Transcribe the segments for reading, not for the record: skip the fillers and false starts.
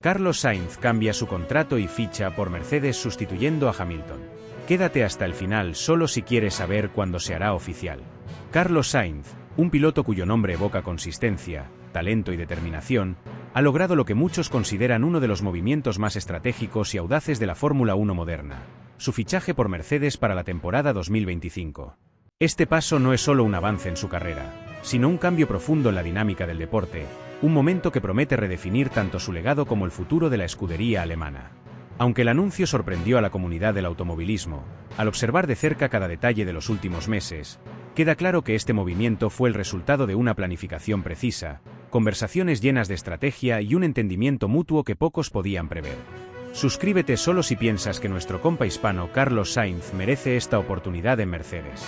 Carlos Sainz cambia su contrato y ficha por Mercedes sustituyendo a Hamilton. Quédate hasta el final solo si quieres saber cuándo se hará oficial. Carlos Sainz, un piloto cuyo nombre evoca consistencia, talento y determinación, ha logrado lo que muchos consideran uno de los movimientos más estratégicos y audaces de la Fórmula 1 moderna: su fichaje por Mercedes para la temporada 2025. Este paso no es solo un avance en su carrera, sino un cambio profundo en la dinámica del deporte, un momento que promete redefinir tanto su legado como el futuro de la escudería alemana. Aunque el anuncio sorprendió a la comunidad del automovilismo, al observar de cerca cada detalle de los últimos meses, queda claro que este movimiento fue el resultado de una planificación precisa, conversaciones llenas de estrategia y un entendimiento mutuo que pocos podían prever. Suscríbete solo si piensas que nuestro compa hispano Carlos Sainz merece esta oportunidad en Mercedes.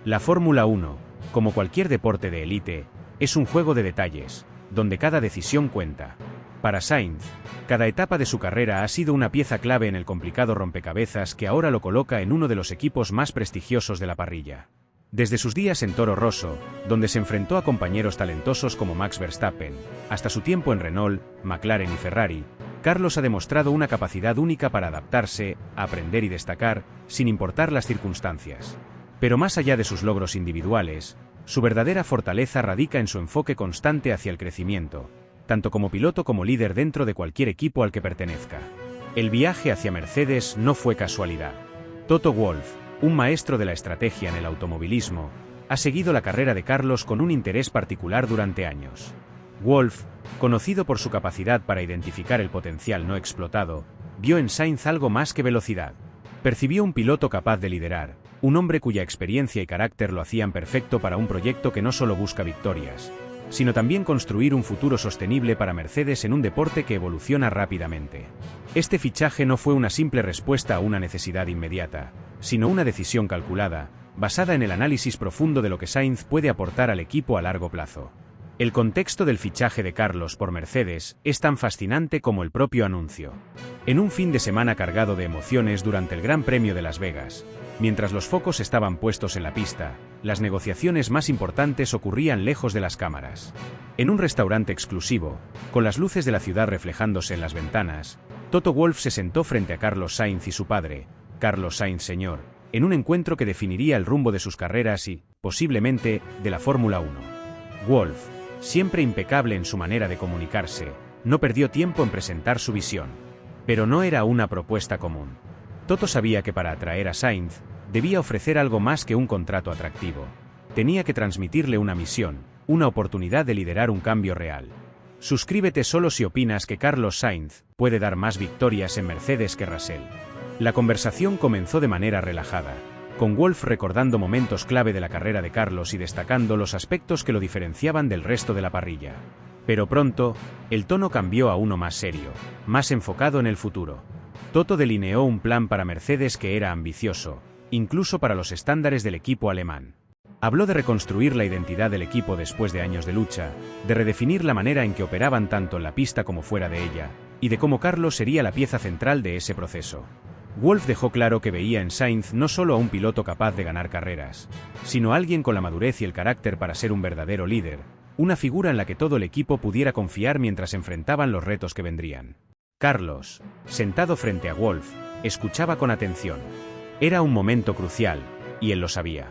La Fórmula 1, como cualquier deporte de élite, es un juego de detalles, donde cada decisión cuenta. Para Sainz, cada etapa de su carrera ha sido una pieza clave en el complicado rompecabezas que ahora lo coloca en uno de los equipos más prestigiosos de la parrilla. Desde sus días en Toro Rosso, donde se enfrentó a compañeros talentosos como Max Verstappen, hasta su tiempo en Renault, McLaren y Ferrari, Carlos ha demostrado una capacidad única para adaptarse, aprender y destacar, sin importar las circunstancias. Pero más allá de sus logros individuales, su verdadera fortaleza radica en su enfoque constante hacia el crecimiento, tanto como piloto como líder dentro de cualquier equipo al que pertenezca. El viaje hacia Mercedes no fue casualidad. Toto Wolff, un maestro de la estrategia en el automovilismo, ha seguido la carrera de Carlos con un interés particular durante años. Wolff, conocido por su capacidad para identificar el potencial no explotado, vio en Sainz algo más que velocidad. Percibió un piloto capaz de liderar, un hombre cuya experiencia y carácter lo hacían perfecto para un proyecto que no solo busca victorias, sino también construir un futuro sostenible para Mercedes en un deporte que evoluciona rápidamente. Este fichaje no fue una simple respuesta a una necesidad inmediata, sino una decisión calculada, basada en el análisis profundo de lo que Sainz puede aportar al equipo a largo plazo. El contexto del fichaje de Carlos por Mercedes es tan fascinante como el propio anuncio. En un fin de semana cargado de emociones durante el Gran Premio de Las Vegas, mientras los focos estaban puestos en la pista, las negociaciones más importantes ocurrían lejos de las cámaras. En un restaurante exclusivo, con las luces de la ciudad reflejándose en las ventanas, Toto Wolff se sentó frente a Carlos Sainz y su padre, Carlos Sainz Sr., en un encuentro que definiría el rumbo de sus carreras y, posiblemente, de la Fórmula 1. Wolff, siempre impecable en su manera de comunicarse, no perdió tiempo en presentar su visión. Pero no era una propuesta común. Toto sabía que para atraer a Sainz, debía ofrecer algo más que un contrato atractivo. Tenía que transmitirle una misión, una oportunidad de liderar un cambio real. Suscríbete solo si opinas que Carlos Sainz puede dar más victorias en Mercedes que Russell. La conversación comenzó de manera relajada, con Wolff recordando momentos clave de la carrera de Carlos y destacando los aspectos que lo diferenciaban del resto de la parrilla. Pero pronto, el tono cambió a uno más serio, más enfocado en el futuro. Toto delineó un plan para Mercedes que era ambicioso, incluso para los estándares del equipo alemán. Habló de reconstruir la identidad del equipo después de años de lucha, de redefinir la manera en que operaban tanto en la pista como fuera de ella, y de cómo Carlos sería la pieza central de ese proceso. Wolff dejó claro que veía en Sainz no solo a un piloto capaz de ganar carreras, sino a alguien con la madurez y el carácter para ser un verdadero líder, una figura en la que todo el equipo pudiera confiar mientras enfrentaban los retos que vendrían. Carlos, sentado frente a Wolff, escuchaba con atención. Era un momento crucial, y él lo sabía.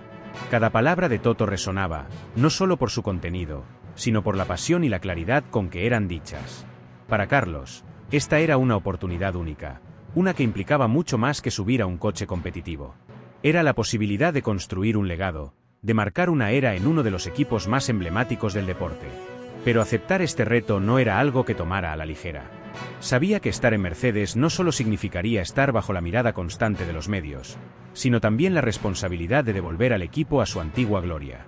Cada palabra de Toto resonaba, no solo por su contenido, sino por la pasión y la claridad con que eran dichas. Para Carlos, esta era una oportunidad única, una que implicaba mucho más que subir a un coche competitivo. Era la posibilidad de construir un legado, de marcar una era en uno de los equipos más emblemáticos del deporte. Pero aceptar este reto no era algo que tomara a la ligera. Sabía que estar en Mercedes no solo significaría estar bajo la mirada constante de los medios, sino también la responsabilidad de devolver al equipo a su antigua gloria.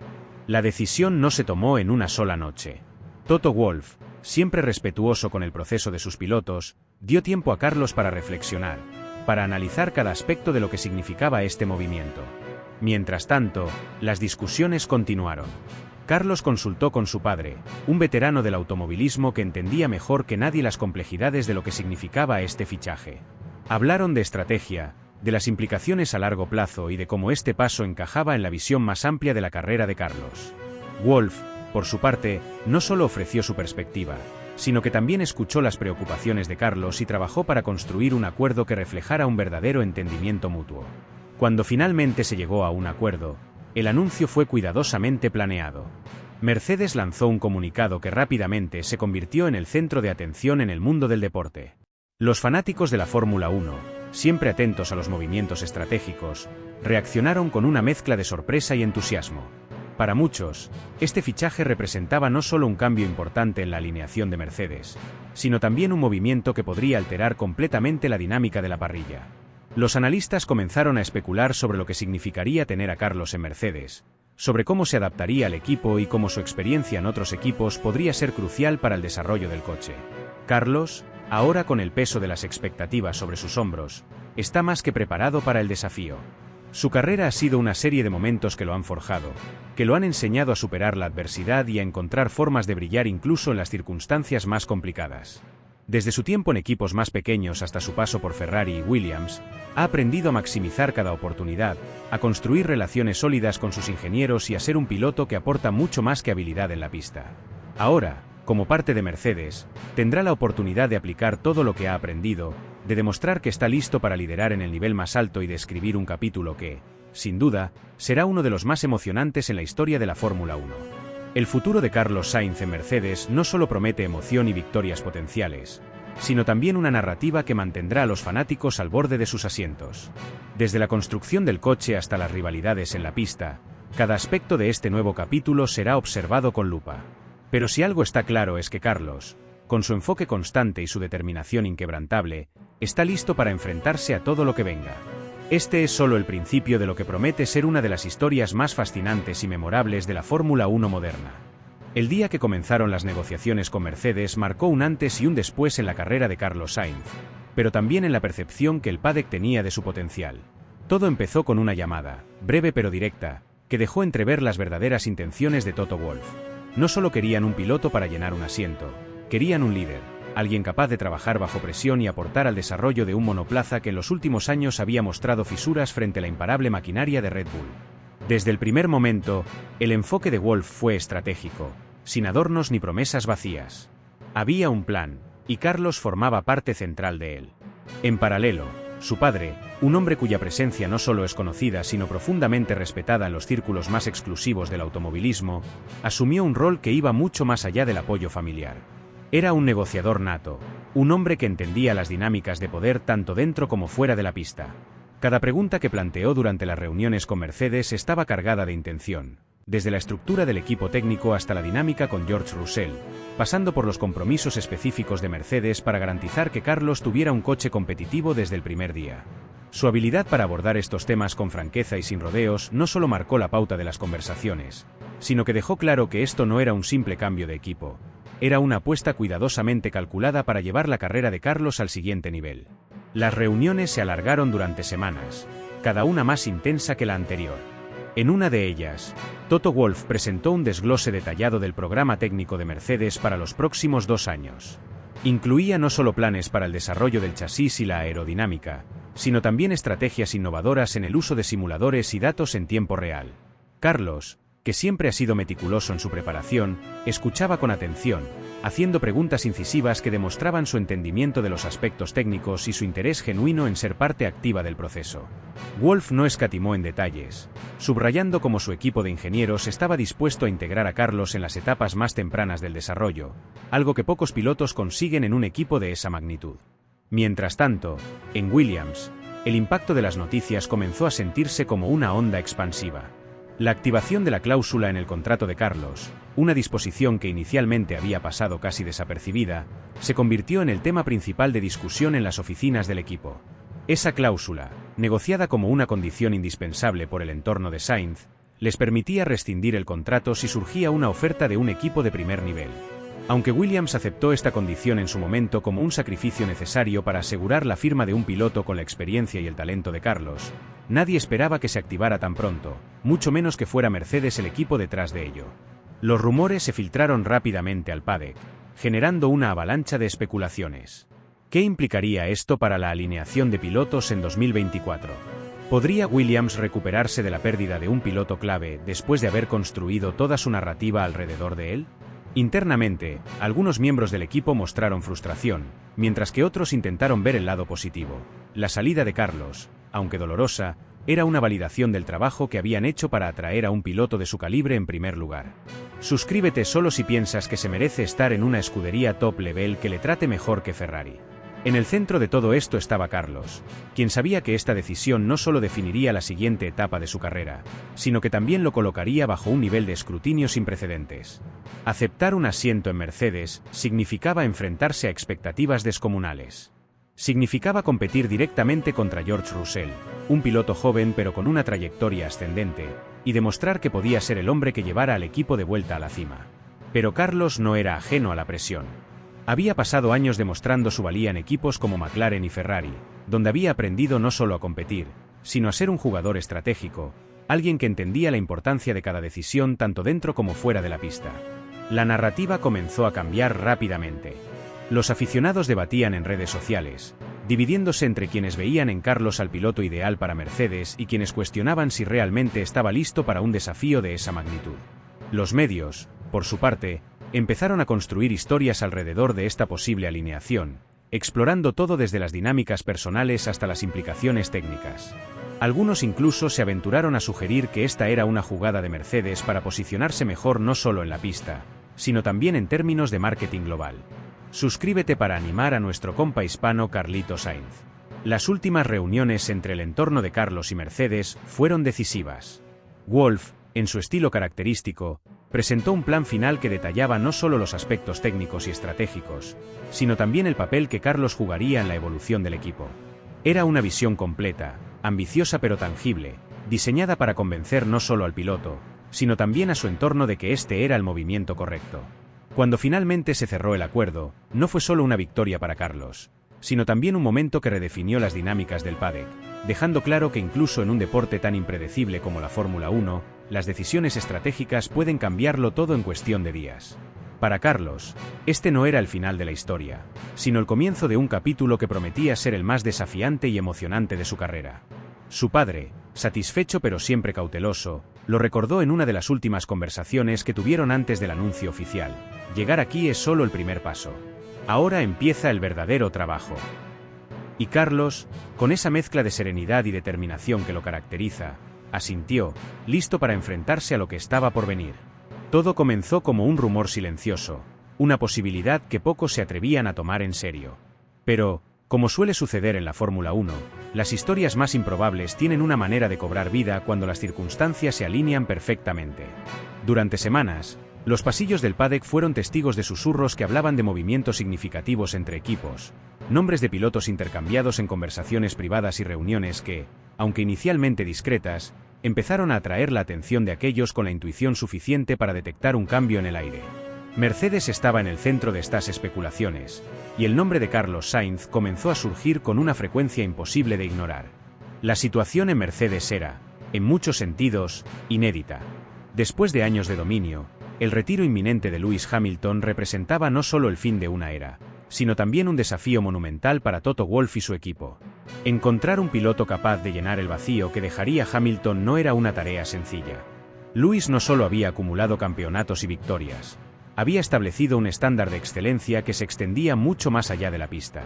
La decisión no se tomó en una sola noche. Toto Wolff, siempre respetuoso con el proceso de sus pilotos, dio tiempo a Carlos para reflexionar, para analizar cada aspecto de lo que significaba este movimiento. Mientras tanto, las discusiones continuaron. Carlos consultó con su padre, un veterano del automovilismo que entendía mejor que nadie las complejidades de lo que significaba este fichaje. Hablaron de estrategia, de las implicaciones a largo plazo y de cómo este paso encajaba en la visión más amplia de la carrera de Carlos. Wolff, por su parte, no solo ofreció su perspectiva, sino que también escuchó las preocupaciones de Carlos y trabajó para construir un acuerdo que reflejara un verdadero entendimiento mutuo. Cuando finalmente se llegó a un acuerdo, el anuncio fue cuidadosamente planeado. Mercedes lanzó un comunicado que rápidamente se convirtió en el centro de atención en el mundo del deporte. Los fanáticos de la Fórmula 1, siempre atentos a los movimientos estratégicos, reaccionaron con una mezcla de sorpresa y entusiasmo. Para muchos, este fichaje representaba no solo un cambio importante en la alineación de Mercedes, sino también un movimiento que podría alterar completamente la dinámica de la parrilla. Los analistas comenzaron a especular sobre lo que significaría tener a Carlos en Mercedes, sobre cómo se adaptaría al equipo y cómo su experiencia en otros equipos podría ser crucial para el desarrollo del coche. Carlos, ahora con el peso de las expectativas sobre sus hombros, está más que preparado para el desafío. Su carrera ha sido una serie de momentos que lo han forjado, que lo han enseñado a superar la adversidad y a encontrar formas de brillar incluso en las circunstancias más complicadas. Desde su tiempo en equipos más pequeños hasta su paso por Ferrari y Williams, ha aprendido a maximizar cada oportunidad, a construir relaciones sólidas con sus ingenieros y a ser un piloto que aporta mucho más que habilidad en la pista. Ahora, como parte de Mercedes, tendrá la oportunidad de aplicar todo lo que ha aprendido, de demostrar que está listo para liderar en el nivel más alto y de escribir un capítulo que, sin duda, será uno de los más emocionantes en la historia de la Fórmula 1. El futuro de Carlos Sainz en Mercedes no solo promete emoción y victorias potenciales, sino también una narrativa que mantendrá a los fanáticos al borde de sus asientos. Desde la construcción del coche hasta las rivalidades en la pista, cada aspecto de este nuevo capítulo será observado con lupa. Pero si algo está claro es que Carlos, con su enfoque constante y su determinación inquebrantable, está listo para enfrentarse a todo lo que venga. Este es solo el principio de lo que promete ser una de las historias más fascinantes y memorables de la Fórmula 1 moderna. El día que comenzaron las negociaciones con Mercedes marcó un antes y un después en la carrera de Carlos Sainz, pero también en la percepción que el paddock tenía de su potencial. Todo empezó con una llamada, breve pero directa, que dejó entrever las verdaderas intenciones de Toto Wolff. No solo querían un piloto para llenar un asiento, querían un líder, alguien capaz de trabajar bajo presión y aportar al desarrollo de un monoplaza que en los últimos años había mostrado fisuras frente a la imparable maquinaria de Red Bull. Desde el primer momento, el enfoque de Wolff fue estratégico, sin adornos ni promesas vacías. Había un plan, y Carlos formaba parte central de él. En paralelo, su padre, un hombre cuya presencia no solo es conocida sino profundamente respetada en los círculos más exclusivos del automovilismo, asumió un rol que iba mucho más allá del apoyo familiar. Era un negociador nato, un hombre que entendía las dinámicas de poder tanto dentro como fuera de la pista. Cada pregunta que planteó durante las reuniones con Mercedes estaba cargada de intención, desde la estructura del equipo técnico hasta la dinámica con George Russell, pasando por los compromisos específicos de Mercedes para garantizar que Carlos tuviera un coche competitivo desde el primer día. Su habilidad para abordar estos temas con franqueza y sin rodeos no solo marcó la pauta de las conversaciones, sino que dejó claro que esto no era un simple cambio de equipo. Era una apuesta cuidadosamente calculada para llevar la carrera de Carlos al siguiente nivel. Las reuniones se alargaron durante semanas, cada una más intensa que la anterior. En una de ellas, Toto Wolff presentó un desglose detallado del programa técnico de Mercedes para los próximos 2 años. Incluía no solo planes para el desarrollo del chasis y la aerodinámica, sino también estrategias innovadoras en el uso de simuladores y datos en tiempo real. Carlos, que siempre ha sido meticuloso en su preparación, escuchaba con atención, haciendo preguntas incisivas que demostraban su entendimiento de los aspectos técnicos y su interés genuino en ser parte activa del proceso. Wolff no escatimó en detalles, subrayando cómo su equipo de ingenieros estaba dispuesto a integrar a Carlos en las etapas más tempranas del desarrollo, algo que pocos pilotos consiguen en un equipo de esa magnitud. Mientras tanto, en Williams, el impacto de las noticias comenzó a sentirse como una onda expansiva. La activación de la cláusula en el contrato de Carlos, una disposición que inicialmente había pasado casi desapercibida, se convirtió en el tema principal de discusión en las oficinas del equipo. Esa cláusula, negociada como una condición indispensable por el entorno de Sainz, les permitía rescindir el contrato si surgía una oferta de un equipo de primer nivel. Aunque Williams aceptó esta condición en su momento como un sacrificio necesario para asegurar la firma de un piloto con la experiencia y el talento de Carlos, nadie esperaba que se activara tan pronto, mucho menos que fuera Mercedes el equipo detrás de ello. Los rumores se filtraron rápidamente al paddock, generando una avalancha de especulaciones. ¿Qué implicaría esto para la alineación de pilotos en 2024? ¿Podría Williams recuperarse de la pérdida de un piloto clave después de haber construido toda su narrativa alrededor de él? Internamente, algunos miembros del equipo mostraron frustración, mientras que otros intentaron ver el lado positivo. La salida de Carlos, aunque dolorosa, era una validación del trabajo que habían hecho para atraer a un piloto de su calibre en primer lugar. Suscríbete solo si piensas que se merece estar en una escudería top level que le trate mejor que Ferrari. En el centro de todo esto estaba Carlos, quien sabía que esta decisión no solo definiría la siguiente etapa de su carrera, sino que también lo colocaría bajo un nivel de escrutinio sin precedentes. Aceptar un asiento en Mercedes significaba enfrentarse a expectativas descomunales. Significaba competir directamente contra George Russell, un piloto joven pero con una trayectoria ascendente, y demostrar que podía ser el hombre que llevara al equipo de vuelta a la cima. Pero Carlos no era ajeno a la presión. Había pasado años demostrando su valía en equipos como McLaren y Ferrari, donde había aprendido no solo a competir, sino a ser un jugador estratégico, alguien que entendía la importancia de cada decisión tanto dentro como fuera de la pista. La narrativa comenzó a cambiar rápidamente. Los aficionados debatían en redes sociales, dividiéndose entre quienes veían en Carlos al piloto ideal para Mercedes y quienes cuestionaban si realmente estaba listo para un desafío de esa magnitud. Los medios, por su parte, empezaron a construir historias alrededor de esta posible alineación, explorando todo desde las dinámicas personales hasta las implicaciones técnicas. Algunos incluso se aventuraron a sugerir que esta era una jugada de Mercedes para posicionarse mejor no solo en la pista, sino también en términos de marketing global. Suscríbete para animar a nuestro compa hispano Carlito Sainz. Las últimas reuniones entre el entorno de Carlos y Mercedes fueron decisivas. Wolff, en su estilo característico, presentó un plan final que detallaba no solo los aspectos técnicos y estratégicos, sino también el papel que Carlos jugaría en la evolución del equipo. Era una visión completa, ambiciosa pero tangible, diseñada para convencer no solo al piloto, sino también a su entorno de que este era el movimiento correcto. Cuando finalmente se cerró el acuerdo, no fue solo una victoria para Carlos, sino también un momento que redefinió las dinámicas del paddock, dejando claro que incluso en un deporte tan impredecible como la Fórmula 1, las decisiones estratégicas pueden cambiarlo todo en cuestión de días. Para Carlos, este no era el final de la historia, sino el comienzo de un capítulo que prometía ser el más desafiante y emocionante de su carrera. Su padre, satisfecho pero siempre cauteloso, lo recordó en una de las últimas conversaciones que tuvieron antes del anuncio oficial: llegar aquí es solo el primer paso. Ahora empieza el verdadero trabajo. Y Carlos, con esa mezcla de serenidad y determinación que lo caracteriza, asintió, listo para enfrentarse a lo que estaba por venir. Todo comenzó como un rumor silencioso, una posibilidad que pocos se atrevían a tomar en serio. Pero, como suele suceder en la Fórmula 1, las historias más improbables tienen una manera de cobrar vida cuando las circunstancias se alinean perfectamente. Durante semanas, los pasillos del paddock fueron testigos de susurros que hablaban de movimientos significativos entre equipos, nombres de pilotos intercambiados en conversaciones privadas y reuniones que, aunque inicialmente discretas, empezaron a atraer la atención de aquellos con la intuición suficiente para detectar un cambio en el aire. Mercedes estaba en el centro de estas especulaciones, y el nombre de Carlos Sainz comenzó a surgir con una frecuencia imposible de ignorar. La situación en Mercedes era, en muchos sentidos, inédita. Después de años de dominio, el retiro inminente de Lewis Hamilton representaba no solo el fin de una era, sino también un desafío monumental para Toto Wolff y su equipo. Encontrar un piloto capaz de llenar el vacío que dejaría Hamilton no era una tarea sencilla. Lewis no solo había acumulado campeonatos y victorias, había establecido un estándar de excelencia que se extendía mucho más allá de la pista.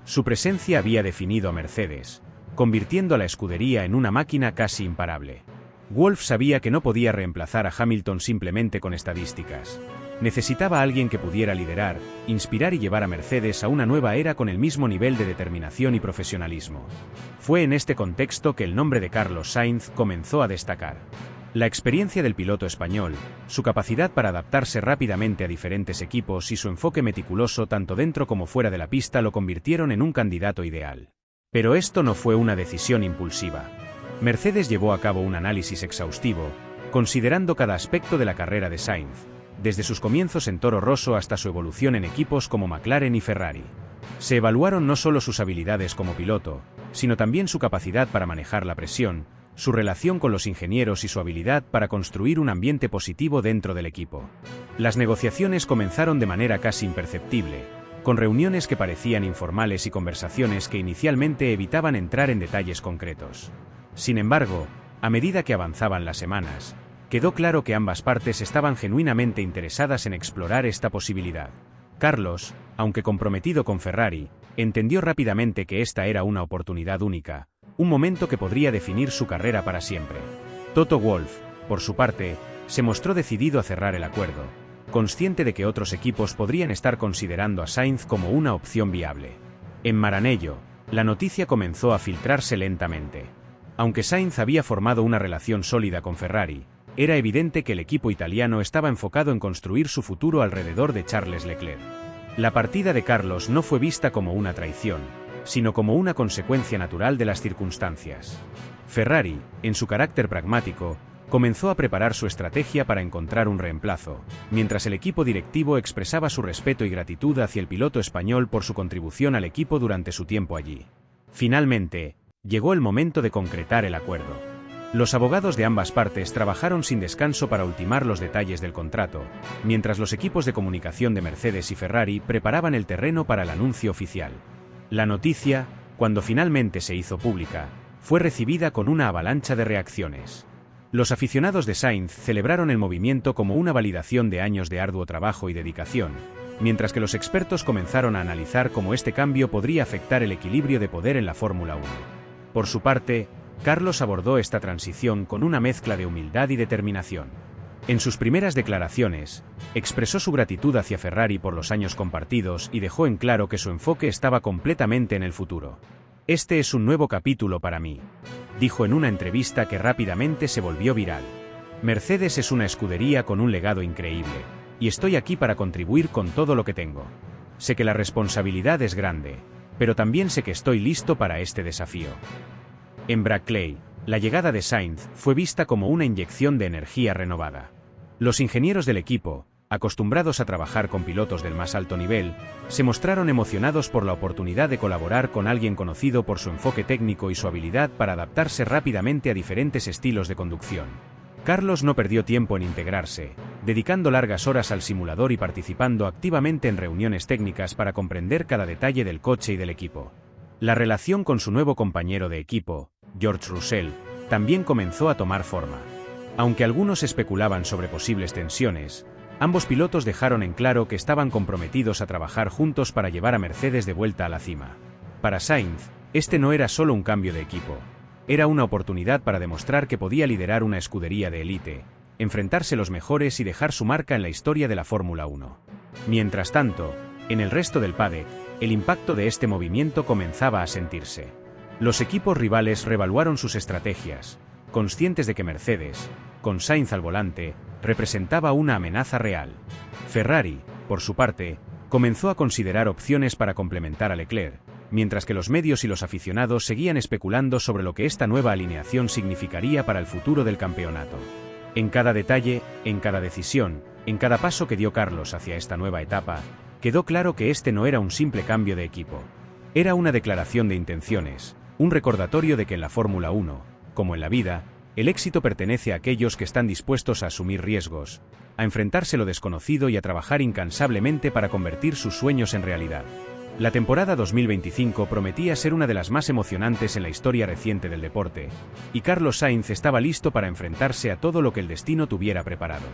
Su presencia había definido a Mercedes, convirtiendo a la escudería en una máquina casi imparable. Wolff sabía que no podía reemplazar a Hamilton simplemente con estadísticas. Necesitaba a alguien que pudiera liderar, inspirar y llevar a Mercedes a una nueva era con el mismo nivel de determinación y profesionalismo. Fue en este contexto que el nombre de Carlos Sainz comenzó a destacar. La experiencia del piloto español, su capacidad para adaptarse rápidamente a diferentes equipos y su enfoque meticuloso tanto dentro como fuera de la pista lo convirtieron en un candidato ideal. Pero esto no fue una decisión impulsiva. Mercedes llevó a cabo un análisis exhaustivo, considerando cada aspecto de la carrera de Sainz, desde sus comienzos en Toro Rosso hasta su evolución en equipos como McLaren y Ferrari. Se evaluaron no solo sus habilidades como piloto, sino también su capacidad para manejar la presión, su relación con los ingenieros y su habilidad para construir un ambiente positivo dentro del equipo. Las negociaciones comenzaron de manera casi imperceptible, con reuniones que parecían informales y conversaciones que inicialmente evitaban entrar en detalles concretos. Sin embargo, a medida que avanzaban las semanas, Quedó claro que ambas partes estaban genuinamente interesadas en explorar esta posibilidad. Carlos, aunque comprometido con Ferrari, entendió rápidamente que esta era una oportunidad única, un momento que podría definir su carrera para siempre. Toto Wolff, por su parte, se mostró decidido a cerrar el acuerdo, consciente de que otros equipos podrían estar considerando a Sainz como una opción viable. En Maranello, la noticia comenzó a filtrarse lentamente. Aunque Sainz había formado una relación sólida con Ferrari, era evidente que el equipo italiano estaba enfocado en construir su futuro alrededor de Charles Leclerc. La partida de Carlos no fue vista como una traición, sino como una consecuencia natural de las circunstancias. Ferrari, en su carácter pragmático, comenzó a preparar su estrategia para encontrar un reemplazo, mientras el equipo directivo expresaba su respeto y gratitud hacia el piloto español por su contribución al equipo durante su tiempo allí. Finalmente, llegó el momento de concretar el acuerdo. Los abogados de ambas partes trabajaron sin descanso para ultimar los detalles del contrato, mientras los equipos de comunicación de Mercedes y Ferrari preparaban el terreno para el anuncio oficial. La noticia, cuando finalmente se hizo pública, fue recibida con una avalancha de reacciones. Los aficionados de Sainz celebraron el movimiento como una validación de años de arduo trabajo y dedicación, mientras que los expertos comenzaron a analizar cómo este cambio podría afectar el equilibrio de poder en la Fórmula 1. Por su parte, Carlos abordó esta transición con una mezcla de humildad y determinación. En sus primeras declaraciones, expresó su gratitud hacia Ferrari por los años compartidos y dejó en claro que su enfoque estaba completamente en el futuro. «Este es un nuevo capítulo para mí», dijo en una entrevista que rápidamente se volvió viral. «Mercedes es una escudería con un legado increíble, y estoy aquí para contribuir con todo lo que tengo. Sé que la responsabilidad es grande, pero también sé que estoy listo para este desafío». En Brackley, la llegada de Sainz fue vista como una inyección de energía renovada. Los ingenieros del equipo, acostumbrados a trabajar con pilotos del más alto nivel, se mostraron emocionados por la oportunidad de colaborar con alguien conocido por su enfoque técnico y su habilidad para adaptarse rápidamente a diferentes estilos de conducción. Carlos no perdió tiempo en integrarse, dedicando largas horas al simulador y participando activamente en reuniones técnicas para comprender cada detalle del coche y del equipo. La relación con su nuevo compañero de equipo, George Russell, también comenzó a tomar forma. Aunque algunos especulaban sobre posibles tensiones, ambos pilotos dejaron en claro que estaban comprometidos a trabajar juntos para llevar a Mercedes de vuelta a la cima. Para Sainz, este no era solo un cambio de equipo, era una oportunidad para demostrar que podía liderar una escudería de élite, enfrentarse a los mejores y dejar su marca en la historia de la Fórmula 1. Mientras tanto, en el resto del paddock, el impacto de este movimiento comenzaba a sentirse. Los equipos rivales reevaluaron sus estrategias, conscientes de que Mercedes, con Sainz al volante, representaba una amenaza real. Ferrari, por su parte, comenzó a considerar opciones para complementar a Leclerc, mientras que los medios y los aficionados seguían especulando sobre lo que esta nueva alineación significaría para el futuro del campeonato. En cada detalle, en cada decisión, en cada paso que dio Carlos hacia esta nueva etapa, quedó claro que este no era un simple cambio de equipo. Era una declaración de intenciones, un recordatorio de que en la Fórmula 1, como en la vida, el éxito pertenece a aquellos que están dispuestos a asumir riesgos, a enfrentarse a lo desconocido y a trabajar incansablemente para convertir sus sueños en realidad. La temporada 2025 prometía ser una de las más emocionantes en la historia reciente del deporte, y Carlos Sainz estaba listo para enfrentarse a todo lo que el destino tuviera preparado.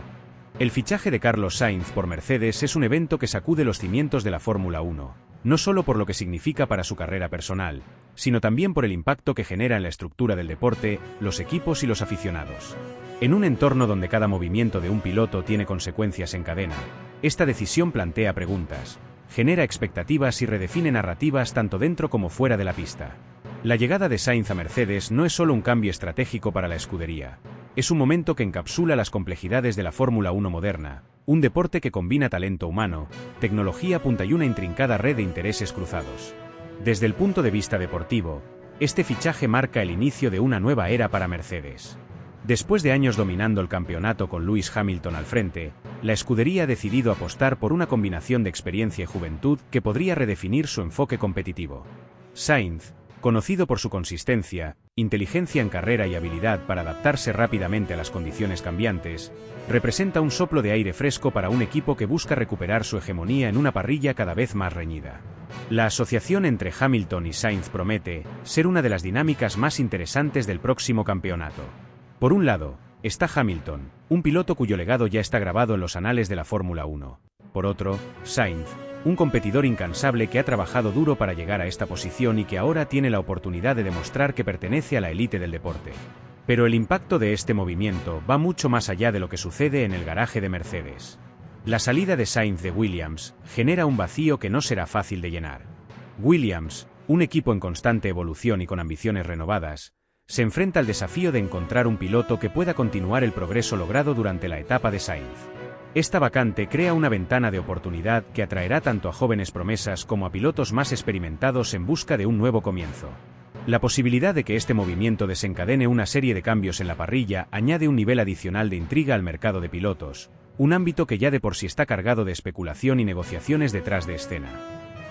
El fichaje de Carlos Sainz por Mercedes es un evento que sacude los cimientos de la Fórmula 1, no solo por lo que significa para su carrera personal, sino también por el impacto que genera en la estructura del deporte, los equipos y los aficionados. En un entorno donde cada movimiento de un piloto tiene consecuencias en cadena, esta decisión plantea preguntas, genera expectativas y redefine narrativas tanto dentro como fuera de la pista. La llegada de Sainz a Mercedes no es solo un cambio estratégico para la escudería, es un momento que encapsula las complejidades de la Fórmula 1 moderna, un deporte que combina talento humano, tecnología punta y una intrincada red de intereses cruzados. Desde el punto de vista deportivo, este fichaje marca el inicio de una nueva era para Mercedes. Después de años dominando el campeonato con Lewis Hamilton al frente, la escudería ha decidido apostar por una combinación de experiencia y juventud que podría redefinir su enfoque competitivo. Sainz, conocido por su consistencia, inteligencia en carrera y habilidad para adaptarse rápidamente a las condiciones cambiantes, representa un soplo de aire fresco para un equipo que busca recuperar su hegemonía en una parrilla cada vez más reñida. La asociación entre Hamilton y Sainz promete ser una de las dinámicas más interesantes del próximo campeonato. Por un lado, está Hamilton, un piloto cuyo legado ya está grabado en los anales de la Fórmula 1. Por otro, Sainz, un competidor incansable que ha trabajado duro para llegar a esta posición y que ahora tiene la oportunidad de demostrar que pertenece a la élite del deporte. Pero el impacto de este movimiento va mucho más allá de lo que sucede en el garaje de Mercedes. La salida de Sainz de Williams genera un vacío que no será fácil de llenar. Williams, un equipo en constante evolución y con ambiciones renovadas, se enfrenta al desafío de encontrar un piloto que pueda continuar el progreso logrado durante la etapa de Sainz. Esta vacante crea una ventana de oportunidad que atraerá tanto a jóvenes promesas como a pilotos más experimentados en busca de un nuevo comienzo. La posibilidad de que este movimiento desencadene una serie de cambios en la parrilla añade un nivel adicional de intriga al mercado de pilotos, un ámbito que ya de por sí está cargado de especulación y negociaciones detrás de escena.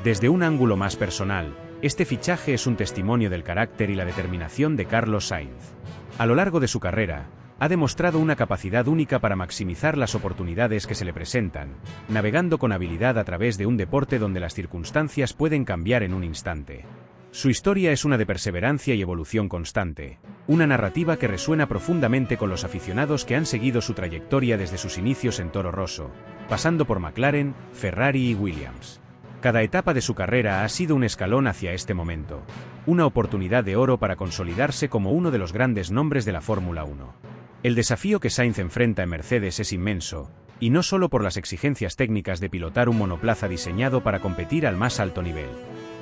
Desde un ángulo más personal, este fichaje es un testimonio del carácter y la determinación de Carlos Sainz. A lo largo de su carrera, ha demostrado una capacidad única para maximizar las oportunidades que se le presentan, navegando con habilidad a través de un deporte donde las circunstancias pueden cambiar en un instante. Su historia es una de perseverancia y evolución constante, una narrativa que resuena profundamente con los aficionados que han seguido su trayectoria desde sus inicios en Toro Rosso, pasando por McLaren, Ferrari y Williams. Cada etapa de su carrera ha sido un escalón hacia este momento, una oportunidad de oro para consolidarse como uno de los grandes nombres de la Fórmula 1. El desafío que Sainz enfrenta en Mercedes es inmenso, y no solo por las exigencias técnicas de pilotar un monoplaza diseñado para competir al más alto nivel.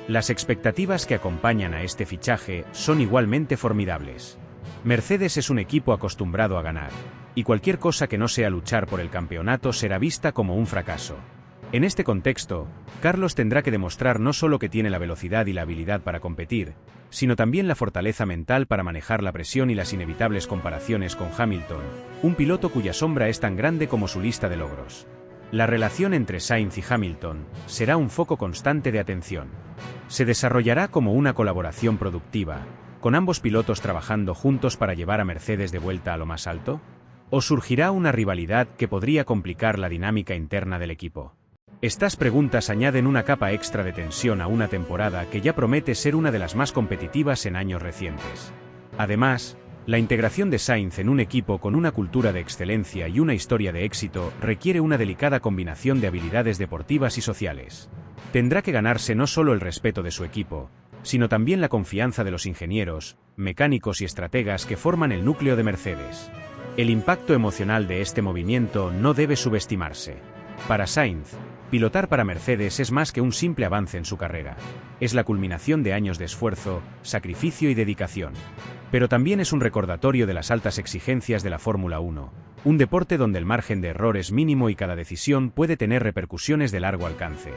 Las expectativas que acompañan a este fichaje son igualmente formidables. Mercedes es un equipo acostumbrado a ganar, y cualquier cosa que no sea luchar por el campeonato será vista como un fracaso. En este contexto, Carlos tendrá que demostrar no solo que tiene la velocidad y la habilidad para competir, sino también la fortaleza mental para manejar la presión y las inevitables comparaciones con Hamilton, un piloto cuya sombra es tan grande como su lista de logros. La relación entre Sainz y Hamilton será un foco constante de atención. ¿Se desarrollará como una colaboración productiva, con ambos pilotos trabajando juntos para llevar a Mercedes de vuelta a lo más alto? ¿O surgirá una rivalidad que podría complicar la dinámica interna del equipo? Estas preguntas añaden una capa extra de tensión a una temporada que ya promete ser una de las más competitivas en años recientes. Además, la integración de Sainz en un equipo con una cultura de excelencia y una historia de éxito requiere una delicada combinación de habilidades deportivas y sociales. Tendrá que ganarse no solo el respeto de su equipo, sino también la confianza de los ingenieros, mecánicos y estrategas que forman el núcleo de Mercedes. El impacto emocional de este movimiento no debe subestimarse. Para Sainz, pilotar para Mercedes es más que un simple avance en su carrera. Es la culminación de años de esfuerzo, sacrificio y dedicación. Pero también es un recordatorio de las altas exigencias de la Fórmula 1, un deporte donde el margen de error es mínimo y cada decisión puede tener repercusiones de largo alcance.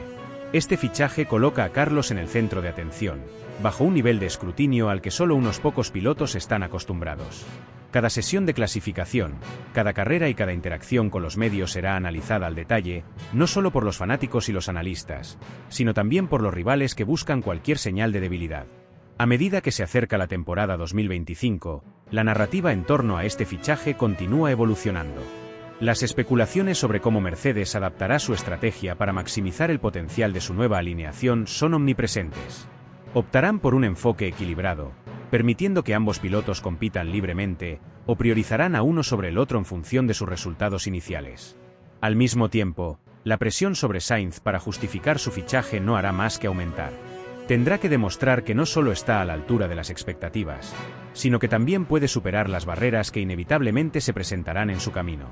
Este fichaje coloca a Carlos en el centro de atención, bajo un nivel de escrutinio al que solo unos pocos pilotos están acostumbrados. Cada sesión de clasificación, cada carrera y cada interacción con los medios será analizada al detalle, no solo por los fanáticos y los analistas, sino también por los rivales que buscan cualquier señal de debilidad. A medida que se acerca la temporada 2025, la narrativa en torno a este fichaje continúa evolucionando. Las especulaciones sobre cómo Mercedes adaptará su estrategia para maximizar el potencial de su nueva alineación son omnipresentes. Optarán por un enfoque equilibrado, permitiendo que ambos pilotos compitan libremente, o priorizarán a uno sobre el otro en función de sus resultados iniciales. Al mismo tiempo, la presión sobre Sainz para justificar su fichaje no hará más que aumentar. Tendrá que demostrar que no solo está a la altura de las expectativas, sino que también puede superar las barreras que inevitablemente se presentarán en su camino.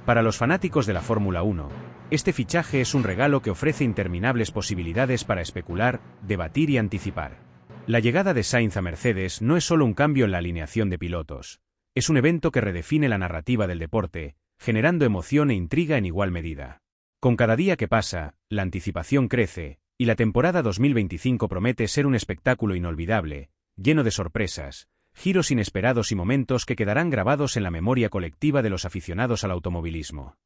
Para los fanáticos de la Fórmula 1, este fichaje es un regalo que ofrece interminables posibilidades para especular, debatir y anticipar. La llegada de Sainz a Mercedes no es solo un cambio en la alineación de pilotos, es un evento que redefine la narrativa del deporte, generando emoción e intriga en igual medida. Con cada día que pasa, la anticipación crece, y la temporada 2025 promete ser un espectáculo inolvidable, lleno de sorpresas, giros inesperados y momentos que quedarán grabados en la memoria colectiva de los aficionados al automovilismo.